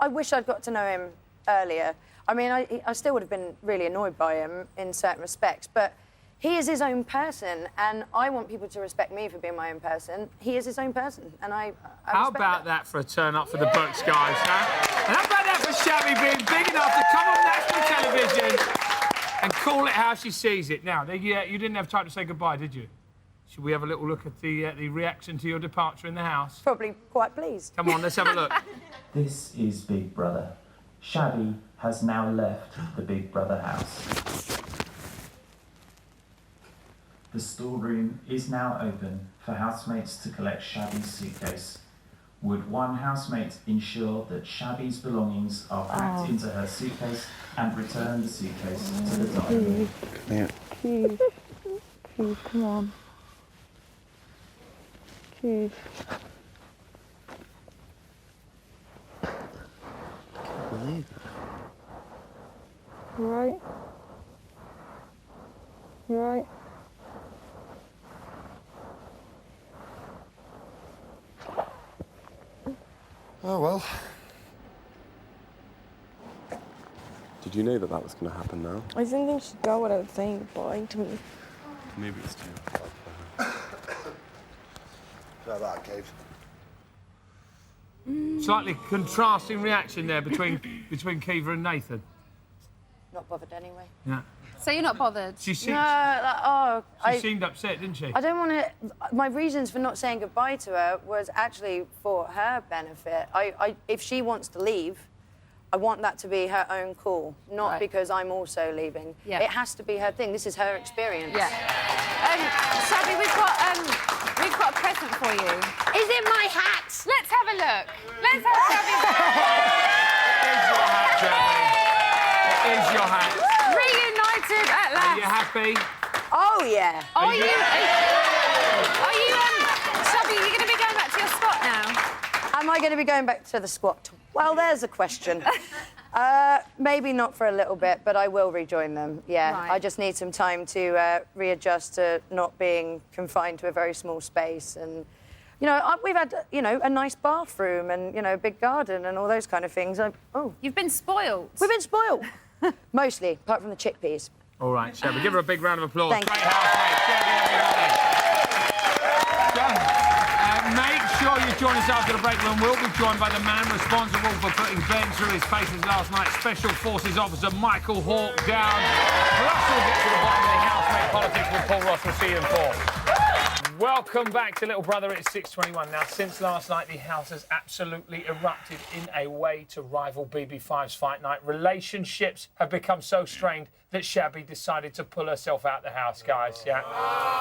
I wish I'd got to know him earlier. I mean, I still would have been really annoyed by him in certain respects, but he is his own person, and I want people to respect me for being my own person. He is his own person, and I How about that for a turn up for the Bucks, guys, huh? And how about that for Shabby being big enough to come on national television and call it how she sees it? Now, you didn't have time to say goodbye, did you? Should we have a little look at the reaction to your departure in the house? Probably quite pleased. Come on, let's have a look. This is Big Brother. Shabby has now left the Big Brother house. The storeroom is now open for housemates to collect Shabby's suitcase. Would one housemate ensure that Shabby's belongings are packed into her suitcase and return the suitcase to the dining room? Keith, come on. Keith. Can't believe it. You right? You right? Oh, well. Did you know that that was going to happen now? I didn't think she'd go without saying goodbye to me. Maybe it's too. How about that, Keith? Slightly contrasting reaction there between Kiva and Nathan. Not bothered anyway. Yeah. So you're not bothered? She seemed, She seemed upset, didn't she? I don't want to... My reasons for not saying goodbye to her was actually for her benefit. If she wants to leave, I want that to be her own call, not because I'm also leaving. Yeah. It has to be her thing. This is her experience. Yeah. Shabby, we've got a present for you. Is it my hat? Let's have a look. Let's have Shabby's hat. It is your hat. Reunited at last. Are you happy? Oh, yeah. Are you Shabby, are you going to be going back to your squat now? Am I going to be going back to the squat? Well, there's a question. Maybe not for a little bit, but I will rejoin them, yeah. Right. I just need some time to readjust to not being confined to a very small space. And, you know, we've had, you know, a nice bathroom and, you know, a big garden and all those kind of things. You've been spoiled. We've been spoiled. Mostly, apart from the chickpeas. All right, Shabby, give her a big round of applause. Thank Great you. housemate, Shabby, everybody. Make sure you join us after the break when we'll be joined by the man responsible for putting Ben through his paces last night, Special Forces Officer Michael Hawke down. Plus, we'll get to the bottom of the housemate politics with Paul Ross. We'll see you in 4. Welcome back to Little Brother. It's 6:21 now. Since last night, the house has absolutely erupted in a way to rival BB5's fight night. Relationships have become so strained that Shabby decided to pull herself out the house, guys. Yeah,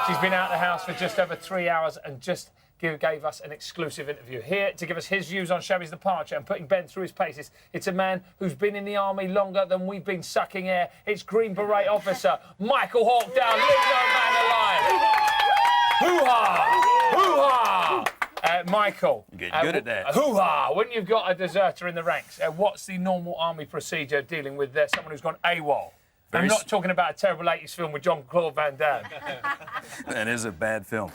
she's been out the house for just over 3 hours and just gave us an exclusive interview. Here to give us his views on Shabby's departure and putting Ben through his paces, it's a man who's been in the army longer than we've been sucking air. It's Green Beret officer Michael Hawke down. Leave no man alive. Hoo-ha! Hoo-ha! Michael. You're getting good at that. Hoo-ha! When you've got a deserter in the ranks, what's the normal army procedure dealing with someone who's gone AWOL? I'm not talking about a terrible 80s film with Jean-Claude Van Damme. That is a bad film.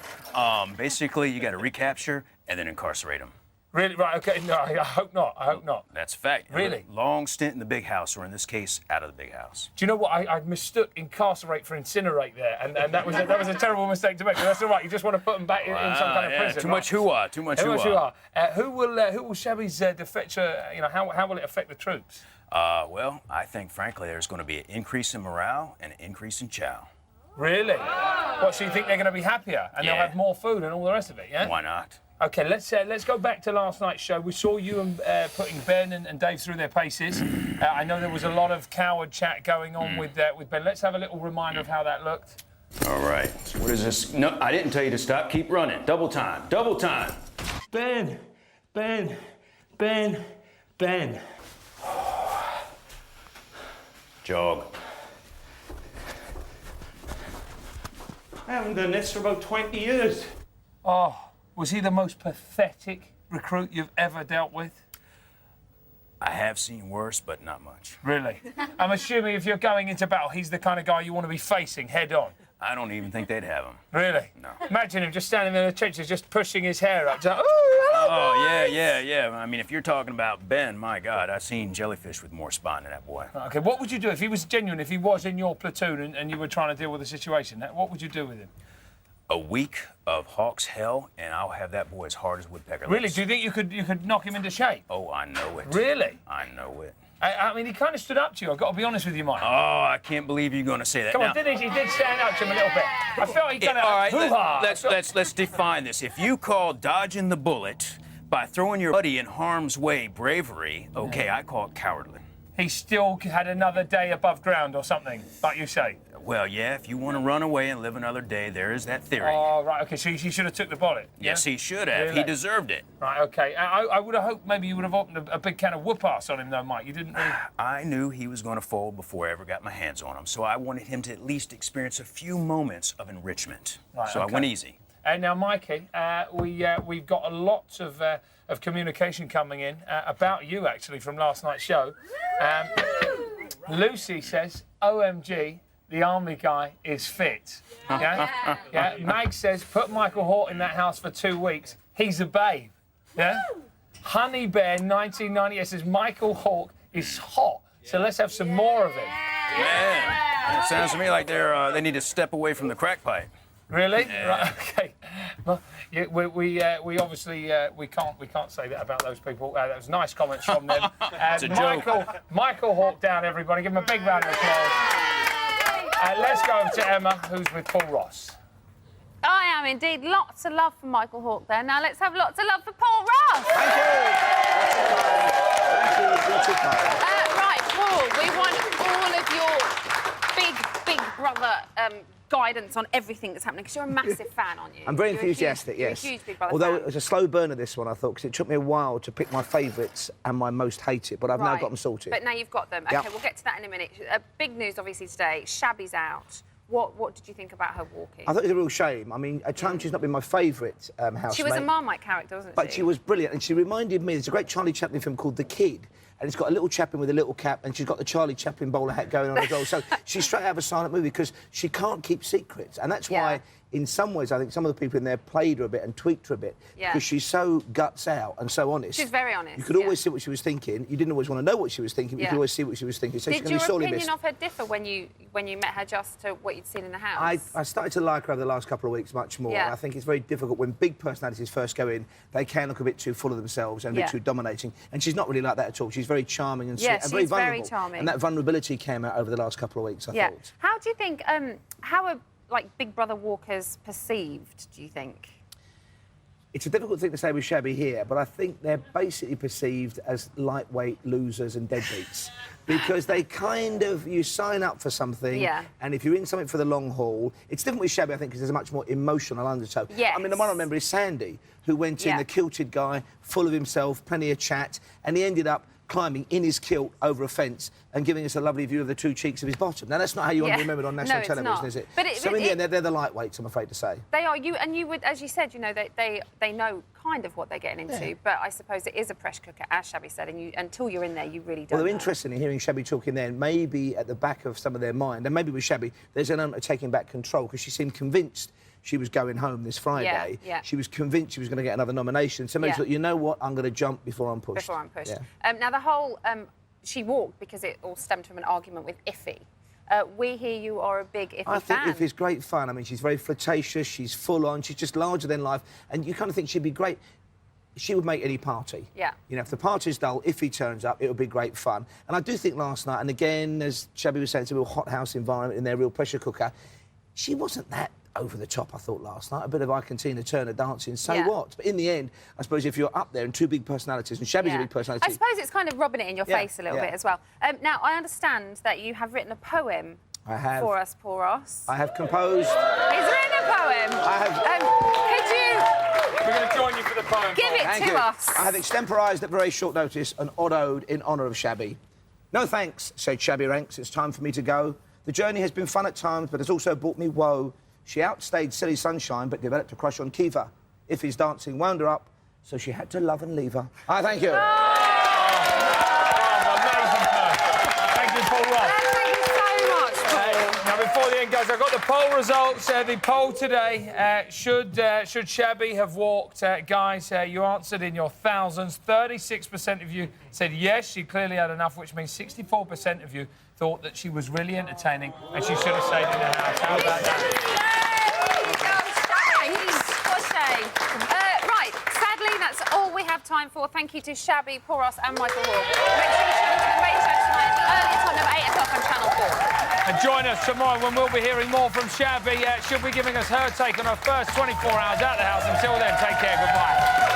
Basically, you got to recapture and then incarcerate them. Really? Right, OK. No, I hope not. I hope not. That's a fact. Really? A long stint in the big house, or in this case, out of the big house. Do you know what? I mistook incarcerate for incinerate there, and that was a terrible mistake to make. But that's all right. You just want to put them back in some kind of prison. Too much hoo-ha. Too much hoo-ha. Who will Shabby's defection? You know, how will it affect the troops? Well, I think, frankly, there's going to be an increase in morale and an increase in chow. Really? What, so you think they're going to be happier and they'll have more food and all the rest of it, yeah? Why not? OK, let's go back to last night's show. We saw you putting Ben and Dave through their paces. I know there was a lot of coward chat going on with Ben. Let's have a little reminder of how that looked. All right. So what is this? No, I didn't tell you to stop. Keep running. Double time. Double time. Ben. Ben. Ben. Ben. Jog. I haven't done this for about 20 years. Oh, was he the most pathetic recruit you've ever dealt with? I have seen worse, but not much. Really? I'm assuming if you're going into battle, he's the kind of guy you want to be facing head on. I don't even think they'd have him. Really? No. Imagine him just standing in the trenches, just pushing his hair up. Just, ooh, Oh, yeah. I mean, if you're talking about Ben, my God, I've seen jellyfish with more spine than that boy. Okay, what would you do if he was genuine, if he was in your platoon and you were trying to deal with the situation? What would you do with him? A week of Hawk's hell, and I'll have that boy as hard as woodpecker. Really? lips. Do you think you could knock him into shape? Oh, I know it. Really? I know it. I mean, he kind of stood up to you. I've got to be honest with you, Mike. Oh, I can't believe you're going to say that. Come now, on, did he? He did stand up to him a little bit. I felt he kind of. all right, hoo-ha. let's define this. If you call dodging the bullet by throwing your buddy in harm's way bravery, okay, I call it cowardly. He still had another day above ground or something, like you say. Well, yeah, if you want to run away and live another day, there is that theory. Oh, right, okay, so he should have took the bullet. Yes, yeah? he should have. Really? He deserved it. Right, okay. I would have hoped maybe you would have opened a big can of whoop-ass on him, though, Mike. You didn't really... I knew he was going to fold before I ever got my hands on him, so I wanted him to at least experience a few moments of enrichment. Right, so okay. I went easy. And now, Mikey, we've got a lot of communication coming in about you, actually, from last night's show. Lucy says, OMG, the army guy is fit. Yeah? Yeah. Mag says, put Michael Hort in that house for 2 weeks. He's a babe. Yeah? Honey Bear 1998 says, Michael Hawk is hot. So let's have some more of him. Man, it sounds to me like they need to step away from the crack pipe. Really? Yeah. Right, okay. Well, yeah, we obviously we can't say that about those people. That was nice comments from them. It's a joke. Michael Hawk down, everybody. Give him a big round of applause. Let's go over to Emma, who's with Paul Ross. I am indeed. Lots of love for Michael Hawk there. Now let's have lots of love for Paul Ross. Thank you. Right, Paul, we want all of your big brother guidance on everything that's happening, because you're a massive fan, aren't you? I'm very You're enthusiastic, you're yes. a huge Big Brother Although fan. it was a slow burner, this one, I thought, because it took me a while to pick my favourites and my most hated, but I've now got them sorted. But now you've got them. Okay, Yep. we'll get to that in a minute. Big news, obviously, today. Shabby's out. What did you think about her walking? I thought it was a real shame. I mean, at times she's not been my favourite housemate. She was a Marmite character, wasn't she? But she was brilliant, and she reminded me, there's a great Charlie Chaplin film called The Kid, and it's got a little Chaplin with a little cap, and she's got the Charlie Chaplin bowler hat going on as well. So she's straight out of a silent movie, because she can't keep secrets. And that's why, in some ways, I think some of the people in there played her a bit and tweaked her a bit, because she's so guts out and so honest. She's very honest. You could always see what she was thinking. You didn't always want to know what she was thinking, but you could always see what she was thinking. So she's Did going to be your sorely opinion missed. of her differ when you met her just to what you'd seen in the house? I started to like her over the last couple of weeks much more. Yeah. I think it's very difficult when big personalities first go in. They can look a bit too full of themselves and a bit too dominating. And she's not really like that at all. She's very charming and sweet and very she's vulnerable. very charming. And that vulnerability came out over the last couple of weeks, I thought. How do you think? How are Big Brother walkers perceived? Do you think? It's a difficult thing to say with Shabby here, but I think they're basically perceived as lightweight losers and deadbeats. Because they kind of, you sign up for something, and if you're in something for the long haul, it's different with Shabby, I think, because there's a much more emotional undertow. Yes. I mean, the one I remember is Sandy, who went in, the kilted guy, full of himself, plenty of chat, and he ended up climbing in his kilt over a fence and giving us a lovely view of the two cheeks of his bottom. Now, that's not how you want to be remembered on national television, is it? But so in the end, they're the lightweights, I'm afraid to say. They are. You would, as you said, you know, they know kind of what they're getting into, but I suppose it is a pressure cooker, as Shabby said, and until you're in there, you really don't Well, know. interestingly, hearing Shabby talking then, maybe at the back of some of their mind, and maybe with Shabby, there's an element of taking back control, because she seemed convinced she was going home this Friday. She was convinced she was going to get another nomination. So maybe she thought, you know what, I'm going to jump before I'm pushed. Before I'm pushed. Now, the whole... she walked because it all stemmed from an argument with Iffy. We hear you are a big Iffy fan. I think Iffy's great fun. I mean, she's very flirtatious, she's full on, she's just larger than life, and you kind of think she'd be great. She would make any party. Yeah. You know, if the party's dull, if he turns up, it would be great fun. And I do think last night, and again, as Shabby was saying, it's a real hothouse environment in their real pressure cooker. She wasn't that over the top, I thought, last night. A bit of Ike Tina Turner dancing, so what? But in the end, I suppose if you're up there and two big personalities, and Shabby's a big personality... I suppose it's kind of rubbing it in your face a little bit as well. Now, I understand that you have written a poem for us, Paul Ross. I have composed... He's written a poem. I have... Could you... We're going to join you for the poem. Give it to us. I have extemporised at very short notice an odd ode in honour of Shabby. No thanks, said Shabby Ranks. It's time for me to go. The journey has been fun at times, but has also brought me woe. She outstayed Silly Sunshine, but developed a crush on Kiva. If his dancing wound her up, so she had to love and leave her. Thank you. Amazing poem. Thank you, Paul Ross. Thank you so much, Paul. Now, before the end goes, I've got the poll results. The poll today, should Shabby have walked? Guys, you answered in your thousands. 36% of you said yes, she clearly had enough, which means 64% of you thought that she was really entertaining and she should have stayed in the house. How about that? Right, sadly, that's all we have time for. Thank you to Shabby, Poros and Michael Hall. Make sure you tune into the main show tonight, early time of 8 o'clock on Channel 4. And join us tomorrow when we'll be hearing more from Shabby. She'll be giving us her take on her first 24 hours out of the house. Until then, take care. Goodbye.